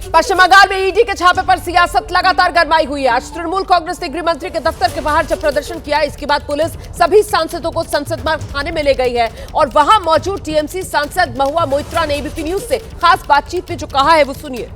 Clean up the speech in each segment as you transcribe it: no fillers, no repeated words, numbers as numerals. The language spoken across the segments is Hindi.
पश्चिम बंगाल में ईडी के छापे पर सियासत लगातार गरमाई हुई है। आज तृणमूल कांग्रेस ने गृह मंत्री के दफ्तर के बाहर जब प्रदर्शन किया, इसके बाद पुलिस सभी सांसदों को संसद मार्ग थाने में ले गई है और वहां मौजूद टीएमसी सांसद महुआ मोइत्रा ने एबीपी न्यूज से खास बातचीत में जो कहा है वो सुनिए।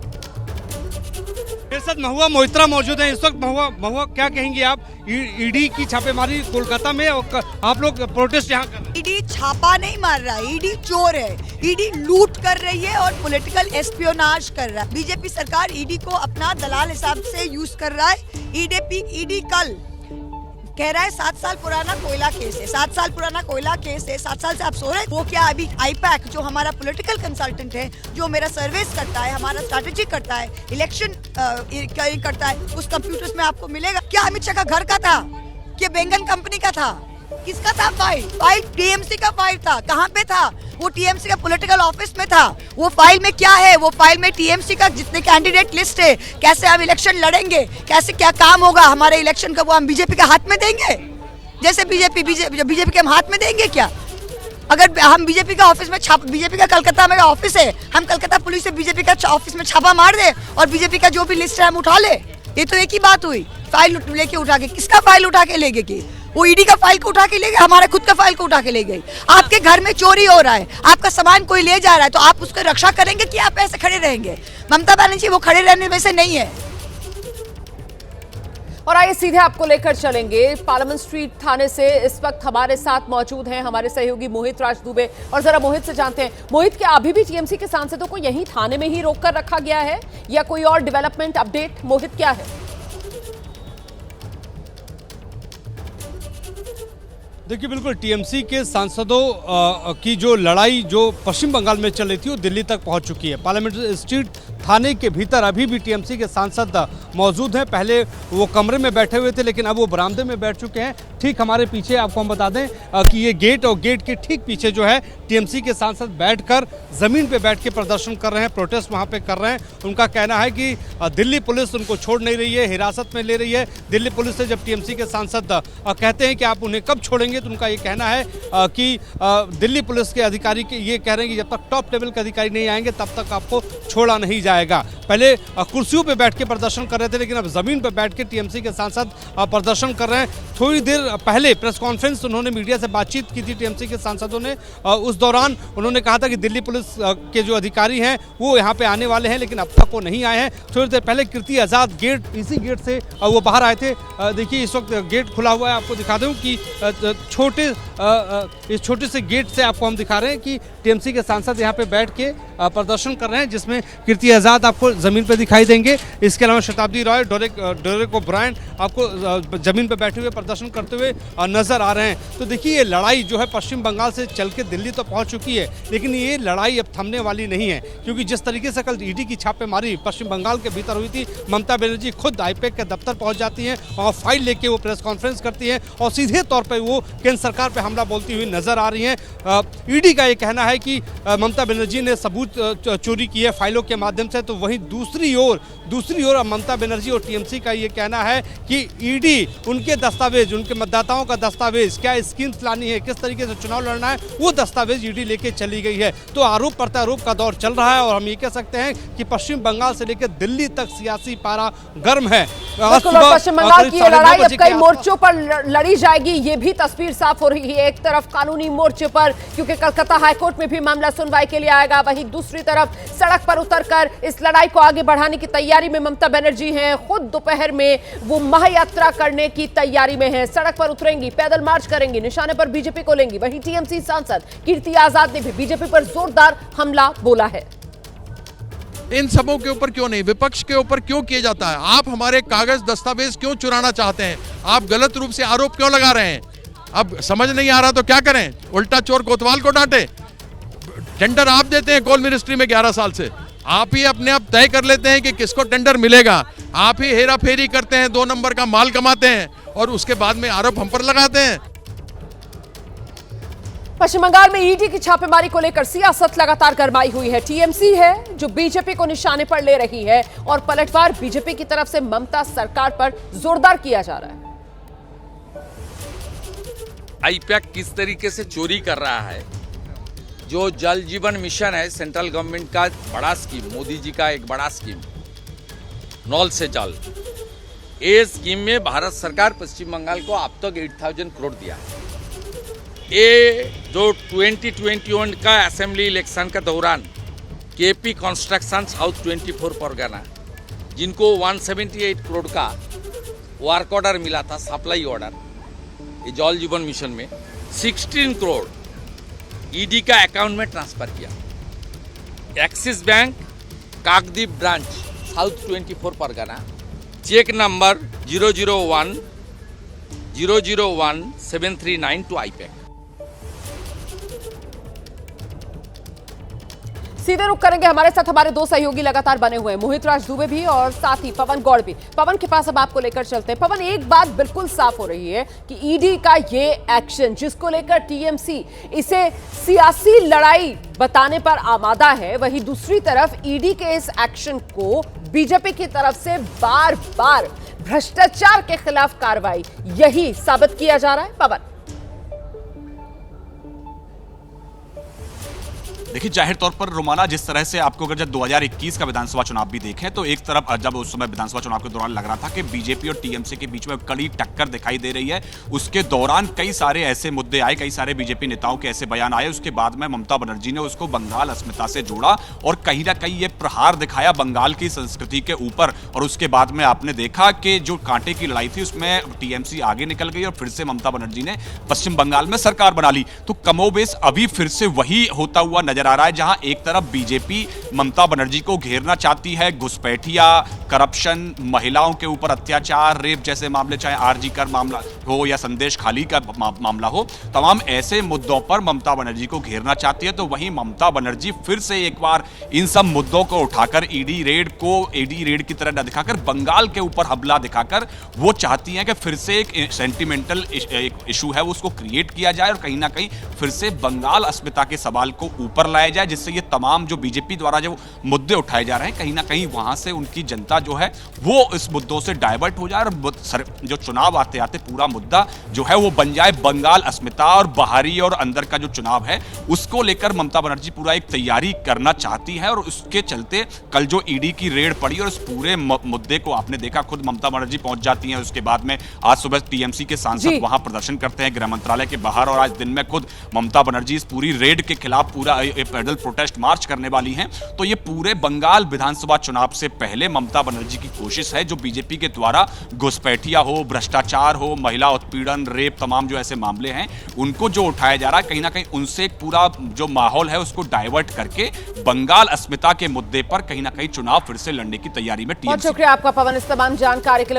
मेरे साथ महुआ मोइत्रा मौजूद है इस वक्त। महुआ क्या कहेंगी आप? ईडी की छापेमारी कोलकाता में और आप लोग प्रोटेस्ट यहाँ कर रहे हैं। ईडी छापा नहीं मार रहा है, ईडी चोर है, ईडी लूट कर रही है और पॉलिटिकल एस्पियोनाज कर रहा है। बीजेपी सरकार ईडी को अपना दलाल हिसाब से यूज कर रहा है। ईडी कल कह रहा है 7 साल पुराना कोयला केस है, 7 साल पुराना कोयला केस है, 7 साल से आप सो रहे हैं। वो क्या अभी आईपैक जो हमारा पॉलिटिकल कंसल्टेंट है, जो मेरा सर्विस करता है, हमारा स्ट्रैटेजी करता है, इलेक्शन करता है, उस कंप्यूटर्स में आपको मिलेगा। क्या अमित शाह का घर का था? क्या बैंगन कंपनी का था? किसका था फाइल टीएमसी का फाइल था। कहाँ पे था वो? टीएमसी का पॉलिटिकल ऑफिस में था। वो फाइल में क्या है? वो फाइल में टीएमसी का जितने कैंडिडेट लिस्ट है, कैसे हम इलेक्शन लड़ेंगे, कैसे क्या काम होगा हमारे इलेक्शन का, वो हम बीजेपी के हाथ में देंगे? जैसे बीजेपी के हम हाथ में देंगे क्या? अगर हम बीजेपी का ऑफिस में बीजेपी का कलकत्ता में ऑफिस है, हम कलकत्ता पुलिस से बीजेपी का ऑफिस में छापा मार दे और बीजेपी का जो भी लिस्ट है हम उठा ले। ये तो एक ही बात हुई। फाइल लेके उठा के, किसका फाइल उठा के ले गए? वो ईडी का फाइल को उठा के ले गए, हमारे खुद का फाइल को उठा के ले गए। आपके घर में चोरी हो रहा है, आपका सामान कोई ले जा रहा है, तो आप उसकी रक्षा करेंगे कि आप ऐसे खड़े रहेंगे? ममता बनर्जी वो खड़े रहने में से नहीं है। और आइए सीधे आपको लेकर चलेंगे पार्लियामेंट स्ट्रीट थाने से। इस वक्त हमारे साथ मौजूद हैं हमारे सहयोगी मोहित राज दुबे, और जरा मोहित से जानते हैं, मोहित क्या अभी भी टीएमसी के सांसदों को यहीं थाने में ही रोक कर रखा गया है या कोई और डेवलपमेंट अपडेट मोहित क्या है? देखिए, बिल्कुल टीएमसी के सांसदों की जो लड़ाई जो पश्चिम बंगाल में चल रही थी वो दिल्ली तक पहुंच चुकी है। पार्लियामेंट स्ट्रीट थाने के भीतर अभी भी टीएमसी के सांसद मौजूद हैं। पहले वो कमरे में बैठे हुए थे, लेकिन अब वो बरामदे में बैठ चुके हैं। ठीक हमारे पीछे आपको हम बता दें कि ये गेट, और गेट के ठीक पीछे जो है टीएमसी के सांसद बैठकर ज़मीन पे बैठ के प्रदर्शन कर रहे हैं, प्रोटेस्ट वहाँ पे कर रहे हैं। उनका कहना है कि दिल्ली पुलिस उनको छोड़ नहीं रही है, हिरासत में ले रही है। दिल्ली पुलिस से जब टीएमसी के सांसद कहते हैं कि आप उन्हें कब छोड़ेंगे, तो उनका ये कहना है कि दिल्ली पुलिस के अधिकारी ये कह रहे हैं कि जब तक टॉप लेवल के अधिकारी नहीं आएंगे तब तक आपको छोड़ा नहीं जाएगा। पहले कुर्सियों पे बैठ के प्रदर्शन कर रहे थे, लेकिन अब जमीन पे बैठ के टीएमसी के सांसद प्रदर्शन कर रहे हैं। थोड़ी देर पहले प्रेस कॉन्फ्रेंस उन्होंने मीडिया से बातचीत की थी टीएमसी के सांसदों ने। उस दौरान उन्होंने कहा था कि दिल्ली पुलिस के जो अधिकारी हैं वो यहाँ पे आने वाले हैं, लेकिन अब तक वो नहीं आए हैं। थोड़ी देर पहले कीर्ति आज़ाद गेट, इसी गेट से वो बाहर आए थे। देखिए, इस वक्त गेट खुला हुआ है। आपको दिखा दूं कि इस छोटे से गेट से आपको हम दिखा रहे हैं कि टीएमसी के सांसद यहाँ पे बैठ के प्रदर्शन कर रहे हैं, जिसमें कीर्ति आज़ाद आपको ज़मीन पे दिखाई देंगे। इसके अलावा शताब्दी रॉय, डेरेक ओब्रायन आपको ज़मीन पे बैठे हुए प्रदर्शन करते हुए नज़र आ रहे हैं। तो देखिए, ये लड़ाई जो है पश्चिम बंगाल से चल के दिल्ली तो पहुँच चुकी है, लेकिन ये लड़ाई अब थमने वाली नहीं है, क्योंकि जिस तरीके से कल ईडी की छापेमारी पश्चिम बंगाल के भीतर हुई थी, ममता बनर्जी खुद आईपैक के दफ्तर पहुँच जाती हैं और फाइल लेके वो प्रेस कॉन्फ्रेंस करती हैं और सीधे तौर पर वो केंद्र सरकार पर हमला बोलती हुई नजर आ रही हैं। ईडी का ये कहना है कि ममता बनर्जी ने सबूत चोरी की है फाइलों के माध्यम से, तो वहीं दूसरी ओर ममता बनर्जी और टीएमसी का ये कहना है कि ईडी उनके दस्तावेज, उनके मतदाताओं का दस्तावेज, क्या स्कीम्स लानी है, किस तरीके से चुनाव लड़ना है, वो दस्तावेज ईडी लेके चली गई है। तो आरोप प्रत्यारोप का दौर चल रहा है और हम ये कह सकते हैं कि पश्चिम बंगाल से लेकर दिल्ली तक सियासी पारा गर्म है। पश्चिम बंगाल की लड़ाई अब कई मोर्चों पर लड़ी जाएगी, ये भी तस्वीर साफ हो रही है। एक तरफ कानूनी मोर्चे पर, क्योंकि कलकत्ता हाईकोर्ट में भी मामला सुनवाई के लिए आएगा, वहीं दूसरी तरफ सड़क पर उतरकर इस लड़ाई को आगे बढ़ाने की तैयारी में ममता बनर्जी हैं। खुद दोपहर में वो महायात्रा करने की तैयारी में है, सड़क पर उतरेंगी, पैदल मार्च करेंगी, निशाने पर बीजेपी को लेंगी। वहीं टीएमसी सांसद कीर्ति आजाद ने भी बीजेपी पर जोरदार हमला बोला है। इन सबों के ऊपर क्यों नहीं, विपक्ष के ऊपर क्यों किया जाता है? आप हमारे कागज दस्तावेज क्यों चुराना चाहते हैं? आप गलत रूप से आरोप क्यों लगा रहे हैं? अब समझ नहीं आ रहा तो क्या करें? उल्टा चोर कोतवाल को डांटे। टेंडर आप देते हैं कोल मिनिस्ट्री में 11 साल से, आप ही अपने आप तय कर लेते हैं कि किसको टेंडर मिलेगा। आप ही हेरा फेरी करते हैं, 2 नंबर का माल कमाते हैं और उसके बाद में आरोप हम पर लगाते हैं। पश्चिम बंगाल में ईडी की छापेमारी को लेकर सियासत लगातार गरमाई हुई है। टीएमसी है जो बीजेपी को निशाने पर ले रही है और पलटवार बीजेपी की तरफ से ममता सरकार पर जोरदार किया जा रहा है। आईपैक किस तरीके से चोरी कर रहा है, जो जल जीवन मिशन है सेंट्रल गवर्नमेंट का बड़ा स्कीम, मोदी जी का एक बड़ा स्कीम, नल से जल, ये स्कीम में भारत सरकार पश्चिम बंगाल को अब तक 8,000 करोड़ दिया है। ये जो 2021 का असेंबली इलेक्शन के दौरान केपी कंस्ट्रक्शन साउथ 24 परगना, जिनको 178 करोड़ का वर्क ऑर्डर मिला था, सप्लाई ऑर्डर, ये जल जीवन मिशन में 16 करोड़ ईडी का अकाउंट में ट्रांसफर किया। Axis bank Kakdwip branch south 24 Pargana, cheque number 001 to IPAC. सीधे रुक करेंगे, हमारे साथ हमारे दो सहयोगी लगातार बने हुए हैं, मोहित राज दुबे भी और साथ ही पवन गौड़ भी। पवन के पास अब आपको लेकर चलते हैं। पवन, एक बात बिल्कुल साफ हो रही है कि ईडी का ये एक्शन, जिसको लेकर टीएमसी इसे सियासी लड़ाई बताने पर आमादा है, वहीं दूसरी तरफ ईडी के इस एक्शन को बीजेपी की तरफ से बार बार भ्रष्टाचार के खिलाफ कार्रवाई, यही साबित किया जा रहा है। पवन, देखिए, जाहिर तौर पर रोमाना, जिस तरह से आपको अगर जब 2021 का विधानसभा चुनाव भी देखें तो एक तरफ जब उस समय विधानसभा चुनाव के दौरान लग रहा था कि बीजेपी और टीएमसी के बीच में कड़ी टक्कर दिखाई दे रही है, उसके दौरान कई सारे ऐसे मुद्दे आए, कई सारे बीजेपी नेताओं के ऐसे बयान आए, उसके बाद में ममता बनर्जी ने उसको बंगाल अस्मिता से जोड़ा और कहीं ना कहीं ये प्रहार दिखाया बंगाल की संस्कृति के ऊपर। और उसके बाद में आपने देखा कि जो कांटे की लड़ाई थी उसमें टीएमसी आगे निकल गई और फिर से ममता बनर्जी ने पश्चिम बंगाल में सरकार बना ली। तो कमोबेश अभी फिर से वही होता हुआ नजर आ रहा है, जहां एक तरफ बीजेपी ममता बनर्जी को घेरना चाहती है, घुसपैठिया, करप्शन, महिलाओं के ऊपर अत्याचार, रेप जैसे मामले, चाहे आरजी कर मामला हो या संदेश खाली का मामला हो, तमाम ऐसे मुद्दों पर ममता बनर्जी को घेरना चाहती है। तो वहीं ममता बनर्जी फिर से एक बार इन सब मुद्दों को उठाकर ईडी रेड की तरह न दिखाकर बंगाल के ऊपर हमला दिखाकर वो चाहती हैं कि फिर से एक सेंटिमेंटल इशू है उसको क्रिएट किया जाए और कहीं ना कहीं फिर से बंगाल अस्मिता के सवाल को ऊपर लाया जाए, जिससे ये तमाम जो बीजेपी द्वारा जो मुद्दे उठाए जा रहे हैं कहीं ना कहीं वहां से उनकी जनता जो है वो इस मुद्दों से डाइवर्ट हो जाए और जो चुनाव आते आते पूरा मुद्दा जो है वो बन जाए बंगाल अस्मिता और बाहरी और अंदर का जो चुनाव है उसको लेकर ममता बनर्जी पूरा एक तैयारी करना चाहती है। और उसके चलते कल जो ईडी की रेड पड़ी और इस पूरे मुद्दे को आपने देखा, खुद ममता बनर्जी पहुंच जाती हैं, उसके बाद में आज सुबह टीएमसी के सांसद वहां प्रदर्शन करते हैं गृह मंत्रालय के बाहर और आज दिन में खुद ममता बनर्जी इस पूरी रेड के खिलाफ पूरा पैदल प्रोटेस्ट मार्च करने वाली हैं। तो ये पूरे बंगाल विधानसभा चुनाव से पहले ममता बनर्जी की कोशिश है जो बीजेपी के द्वारा घुसपैठिया हो, भ्रष्टाचार हो, महिला उत्पीड़न, रेप, तमाम जो ऐसे मामले हैं उनको जो उठाया जा रहा है कहीं ना कहीं उनसे एक पूरा जो माहौल है उसको डाइवर्ट करके बंगाल अस्मिता के मुद्दे पर कहीं ना कहीं चुनाव फिर से लड़ने की तैयारी में टीएमसी। बहुत शुक्रिया आपका पवन इस तमाम जानकारी के लिए।